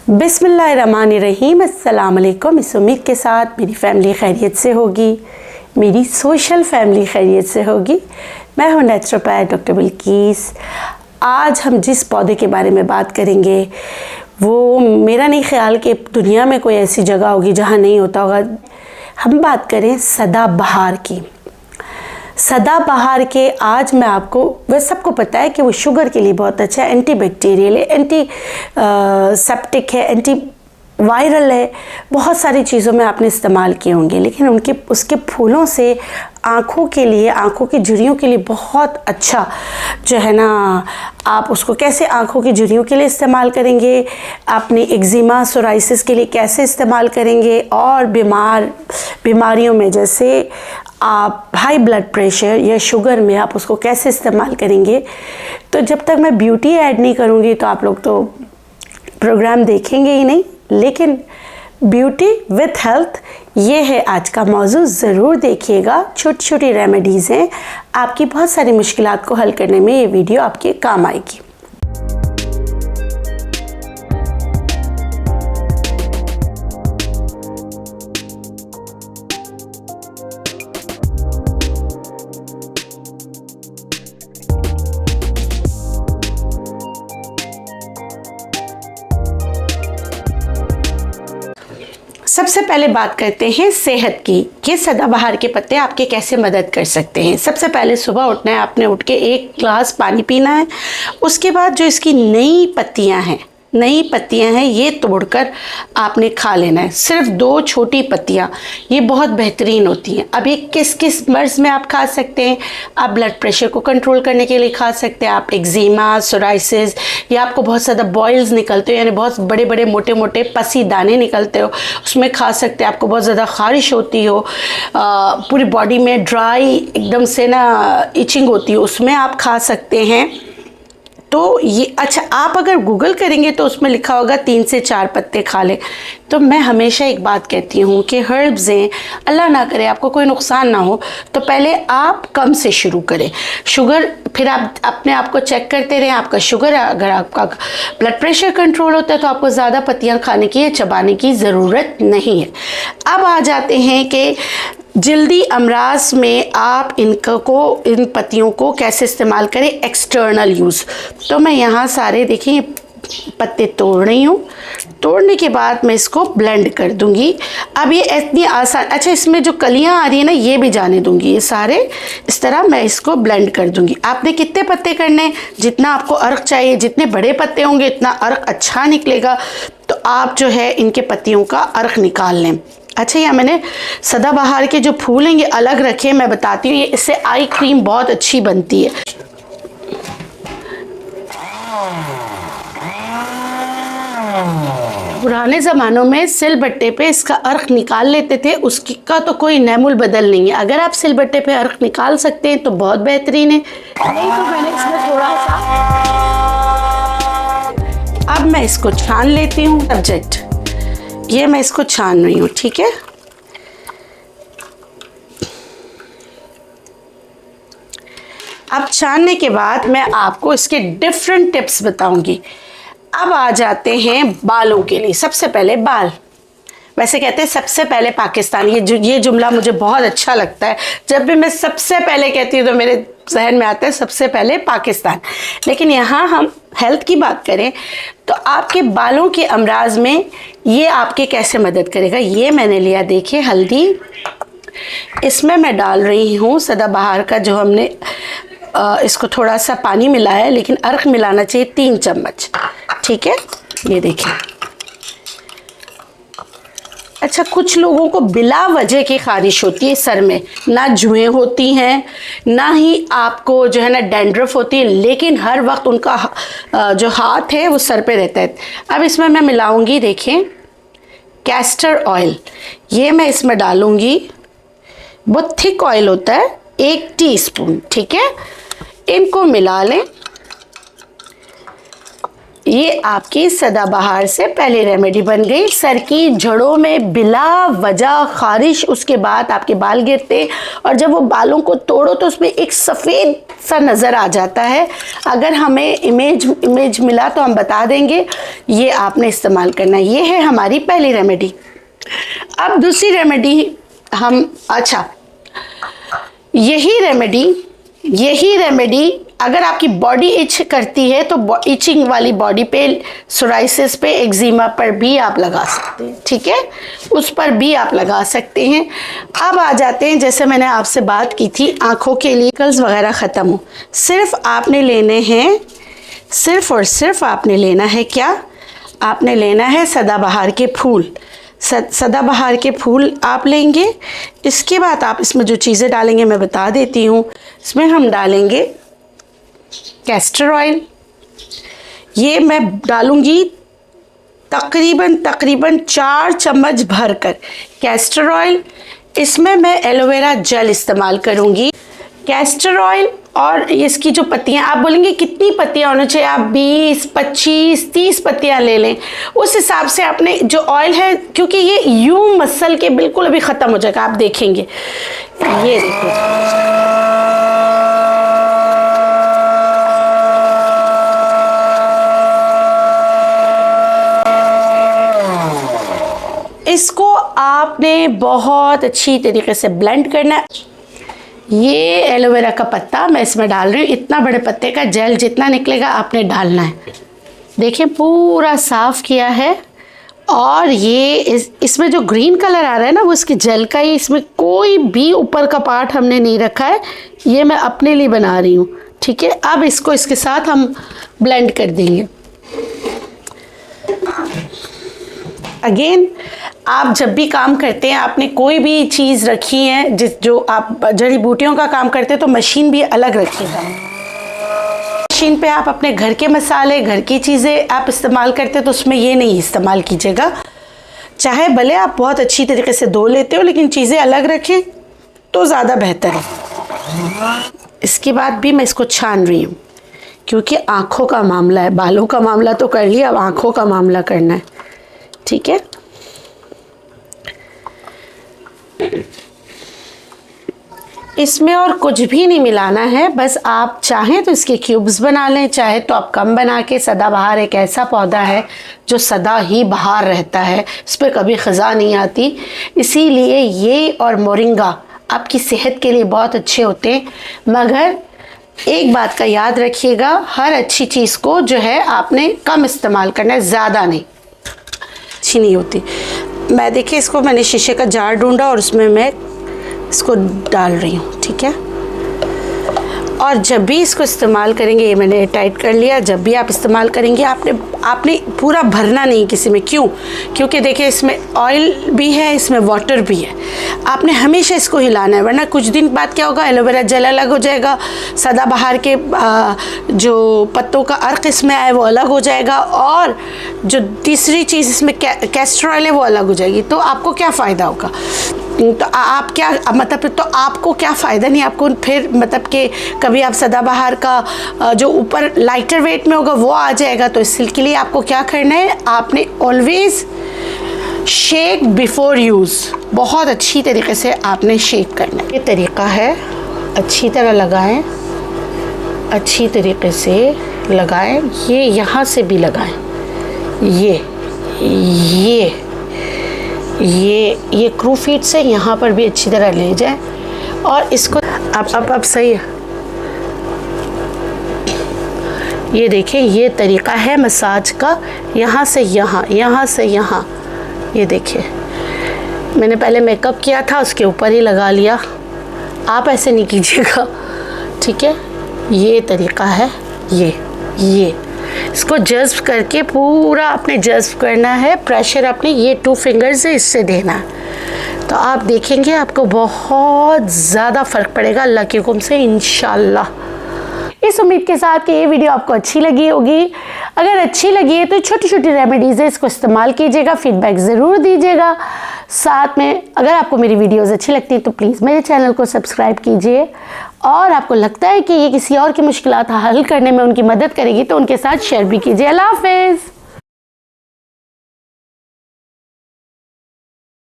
बिस्मिल्लाहिर्रहमानिर्रहीम। अस्सलाम वालेकुम। इस उम्मीद के साथ मेरी फ़ैमिली खैरियत से होगी, मेरी सोशल फैमिली खैरियत से होगी। मैं हूँ नेचुरोपैथ डॉक्टर बिल्किस। आज हम जिस पौधे के बारे में बात करेंगे वो मेरा नहीं ख्याल कि दुनिया में कोई ऐसी जगह होगी जहाँ नहीं होता होगा। हम बात करें सदाबहार की। सदाबहार के आज मैं आपको, वह सबको पता है कि वो शुगर के लिए बहुत अच्छा है, एंटी बैक्टीरियल है, एंटी सेप्टिक है, एंटी वायरल है, बहुत सारी चीज़ों में आपने इस्तेमाल किए होंगे। लेकिन उसके फूलों से आँखों के लिए, आँखों की झुर्रियों के लिए बहुत अच्छा जो है ना, आप उसको कैसे आँखों की झुर्रियों के लिए इस्तेमाल करेंगे, अपनी एक्जिमा सोराइसिस के लिए कैसे इस्तेमाल करेंगे, और बीमारियों में जैसे आप हाई ब्लड प्रेशर या शुगर में आप उसको कैसे इस्तेमाल करेंगे। तो जब तक मैं ब्यूटी ऐड नहीं करूँगी तो आप लोग तो प्रोग्राम देखेंगे ही नहीं। लेकिन ब्यूटी विथ हेल्थ, ये है आज का मौजू। ज़रूर देखिएगा। छोटी छोटी रेमेडीज़ हैं, आपकी बहुत सारी मुश्किलात को हल करने में ये वीडियो आपके काम आएगी। सबसे पहले बात करते हैं सेहत की कि सदाबहार के पत्ते आपके कैसे मदद कर सकते हैं। सबसे पहले सुबह उठना है, आपने उठ के 1 गिलास पानी पीना है। उसके बाद जो इसकी नई पत्तियां हैं ये तोड़कर आपने खा लेना है। सिर्फ 2 छोटी पत्तियां, ये बहुत बेहतरीन होती हैं। अब ये किस किस मर्ज़ में आप खा सकते हैं? आप ब्लड प्रेशर को कंट्रोल करने के लिए खा सकते हैं, आप एक्जिमा सोराइसिस, या आपको बहुत ज़्यादा बॉयल्स निकलते हो, यानी बहुत बड़े बड़े मोटे मोटे पसी दाने निकलते हो, उसमें खा सकते हैं। आपको बहुत ज़्यादा ख़ारिश होती हो, पूरी बॉडी में ड्राई एकदम से ना इचिंग होती हो, उसमें आप खा सकते हैं। तो ये अच्छा, आप अगर गूगल करेंगे तो उसमें लिखा होगा 3 से 4 पत्ते खा लें। तो मैं हमेशा एक बात कहती हूँ कि हर्ब्स हैं, अल्लाह ना करे आपको कोई नुकसान ना हो, तो पहले आप कम से शुरू करें। शुगर, फिर आप अपने आप को चेक करते रहें। आपका शुगर, अगर आपका ब्लड प्रेशर कंट्रोल होता है तो आपको ज़्यादा पत्तियाँ खाने की या चबाने की ज़रूरत नहीं है। अब आ जाते हैं कि जल्दी अमराज में आप इन पत्तियों को कैसे इस्तेमाल करें, एक्सटर्नल यूज़। तो मैं यहाँ सारे देखिए पत्ते तोड़ रही हूँ। तोड़ने के बाद मैं इसको ब्लेंड कर दूंगी। अब ये इतनी आसान, अच्छा इसमें जो कलियाँ आ रही है ना ये भी जाने दूंगी। ये सारे इस तरह मैं इसको ब्लेंड कर दूंगी। आपने कितने पत्ते करने, जितना आपको अर्क चाहिए, जितने बड़े पत्ते होंगे इतना अर्क अच्छा निकलेगा। तो आप जो है इनके पत्तियों का अर्क निकाल लें। अच्छा, या मैंने सदाबहार के जो फूल हैं ये अलग रखे, मैं बताती हूँ। ये इससे आई क्रीम बहुत अच्छी बनती है। पुराने ज़मानों में सिलबट्टे पे इसका अर्क निकाल लेते थे, उसका तो कोई नेमुल बदल नहीं है। अगर आप सिलबट्टे पे अर्क निकाल सकते हैं तो बहुत बेहतरीन है। नहीं तो मैंने इसमें थोड़ा सा, अब मैं इसको छान लेती हूँ। सब्जेक्ट ये मैं इसको छान रही हूँ, ठीक है। अब छानने के बाद मैं आपको इसके डिफरेंट टिप्स बताऊंगी। अब आ जाते हैं बालों के लिए। सबसे पहले बाल, वैसे कहते हैं सबसे पहले पाकिस्तान, ये जुमला मुझे बहुत अच्छा लगता है। जब भी मैं सबसे पहले कहती हूँ तो मेरे जहन में आता है सबसे पहले पाकिस्तान। लेकिन यहाँ हम हेल्थ की बात करें तो आपके बालों के अमराज में ये आपके कैसे मदद करेगा। ये मैंने लिया, देखिए हल्दी, इसमें मैं डाल रही हूँ सदाबहार का जो हमने इसको थोड़ा सा पानी मिलाया है, लेकिन अर्क मिलाना चाहिए 3 चम्मच, ठीक है। ये देखिए। अच्छा, कुछ लोगों को बिला वजह की ख़ारिश होती है सर में, ना जुएँ होती हैं ना ही आपको जो है ना डैंड्रफ होती है, लेकिन हर वक्त उनका जो हाथ है वो सर पे रहता है। अब इसमें मैं मिलाऊंगी, देखें, कैस्टर ऑयल, ये मैं इसमें डालूंगी। बहुत थिक ऑयल होता है, 1 टीस्पून, ठीक है। इनको मिला लें। ये आपकी सदाबहार से पहले रेमेडी बन गई। सर की जड़ों में बिला वजह खारिश, उसके बाद आपके बाल गिरते और जब वो बालों को तोड़ो तो उसमें एक सफ़ेद सा नज़र आ जाता है। अगर हमें इमेज मिला तो हम बता देंगे, ये आपने इस्तेमाल करना है। ये है हमारी पहली रेमेडी। अब दूसरी रेमेडी हम, अच्छा यही रेमेडी अगर आपकी बॉडी इच करती है तो इचिंग वाली बॉडी पे, सोराइसिस पे, एक्जिमा पर भी आप लगा सकते हैं, ठीक है, उस पर भी आप लगा सकते हैं। अब आ जाते हैं, जैसे मैंने आपसे बात की थी आँखों के लिए कल्स वगैरह ख़त्म हो, सिर्फ आपने लेने हैं, सिर्फ और सिर्फ आपने लेना है क्या, आपने लेना है सदाबहार के फूल। सदाबहार के फूल आप लेंगे। इसके बाद आप इसमें जो चीज़ें डालेंगे मैं बता देती हूँ। इसमें हम डालेंगे कैस्टर ऑयल, ये मैं डालूँगी तकरीबन 4 चम्मच भरकर कैस्टर ऑयल। इसमें मैं एलोवेरा जेल इस्तेमाल करूँगी। कैस्टर ऑयल और इसकी जो पत्तियाँ, आप बोलेंगे कितनी पत्तियाँ होनी चाहिए, आप 20, 25, 30 पत्तियाँ ले लें, उस हिसाब से आपने जो ऑयल है, क्योंकि ये यूं मसल के बिल्कुल अभी ख़त्म हो जाएगा, आप देखेंगे। ये देखिए, इसको आपने बहुत अच्छी तरीके से ब्लेंड करना है। ये एलोवेरा का पत्ता मैं इसमें डाल रही हूँ, इतना बड़े पत्ते का जेल जितना निकलेगा आपने डालना है। देखिए पूरा साफ़ किया है और ये इसमें जो ग्रीन कलर आ रहा है ना वो इसके जेल का ही, इसमें कोई भी ऊपर का पार्ट हमने नहीं रखा है, ये मैं अपने लिए बना रही हूँ, ठीक है। अब इसको इसके साथ हम ब्लेंड कर देंगे। अगेन आप जब भी काम करते हैं, आपने कोई भी चीज़ रखी है जो आप जड़ी बूटियों का काम करते हैं तो मशीन भी अलग रखिएगा। मशीन पे आप अपने घर के मसाले, घर की चीज़ें आप इस्तेमाल करते हैं तो उसमें ये नहीं इस्तेमाल कीजिएगा। चाहे भले आप बहुत अच्छी तरीके से धो लेते हो लेकिन चीज़ें अलग रखें तो ज़्यादा बेहतर है। इसके बाद भी मैं इसको छान रही हूँ क्योंकि आँखों का मामला है, बालों का मामला तो कर लिया, अब आँखों का मामला करना है, ठीक है। इसमें और कुछ भी नहीं मिलाना है, बस आप चाहें तो इसके क्यूब्स बना लें, चाहे तो आप कम बना के। सदाबहार एक ऐसा पौधा है जो सदा ही बहार रहता है, इस पर कभी ख़ज़ा नहीं आती, इसीलिए ये और मोरिंगा आपकी सेहत के लिए बहुत अच्छे होते हैं। मगर एक बात का याद रखिएगा, हर अच्छी चीज़ को जो है आपने कम इस्तेमाल करना है, ज़्यादा नहीं, अच्छी नहीं होती। मैं देखिए इसको मैंने शीशे का जार ढूंढा और उसमें मैं इसको डाल रही हूँ, ठीक है। और जब भी इसको इस्तेमाल करेंगे, ये मैंने टाइट कर लिया, जब भी आप इस्तेमाल करेंगे आपने पूरा भरना नहीं किसी में। क्यों? क्योंकि देखिए इसमें ऑयल भी है, इसमें वाटर भी है, आपने हमेशा इसको हिलाना है, वरना कुछ दिन बाद क्या होगा, एलोवेरा जेल अलग हो जाएगा, सदाबहार के जो पत्तों का अर्क इसमें आए वो अलग हो जाएगा, और जो तीसरी चीज़ इसमें कैस्टर ऑयल है वो अलग हो जाएगी। तो आपको क्या फ़ायदा होगा? तो आप क्या मतलब, तो आपको क्या फ़ायदा नहीं, आपको फिर मतलब कि कभी आप सदाबहार का जो ऊपर लाइटर वेट में होगा वो आ जाएगा। तो इसके लिए आपको क्या करना है, आपने ऑलवेज़ शेक बिफोर यूज़, बहुत अच्छी तरीके से आपने शेक करना है। ये तरीका है, अच्छी तरह लगाएं, अच्छी तरीके से लगाएं, ये यहाँ से भी लगाएं, ये क्रू फीट से यहाँ पर भी अच्छी तरह ले जाए। और इसको अब सही है, ये देखें, ये तरीका है मसाज का, यहाँ से यहाँ, यहाँ से यहाँ। ये देखिए मैंने पहले मेकअप किया था उसके ऊपर ही लगा लिया, आप ऐसे नहीं कीजिएगा, ठीक है। ये तरीका है, ये इसको जज्ब करके पूरा आपने जज्ब करना है, प्रेशर अपने ये 2 फिंगर्स से इससे देना है। तो आप देखेंगे आपको बहुत ज़्यादा फ़र्क पड़ेगा अल्लाह के हुक्म से, इंशाल्लाह। इस उम्मीद के साथ कि ये वीडियो आपको अच्छी लगी होगी। अगर अच्छी लगी है तो छोटी छोटी रेमेडीज़ है, इसको इस्तेमाल कीजिएगा, फीडबैक ज़रूर दीजिएगा। साथ में अगर आपको मेरी वीडियोस अच्छी लगती है तो प्लीज़ मेरे चैनल को सब्सक्राइब कीजिए, और आपको लगता है कि ये किसी और की मुश्किलात हल करने में उनकी मदद करेगी तो उनके साथ शेयर भी कीजिए। अल्लाह हाफ़िज़।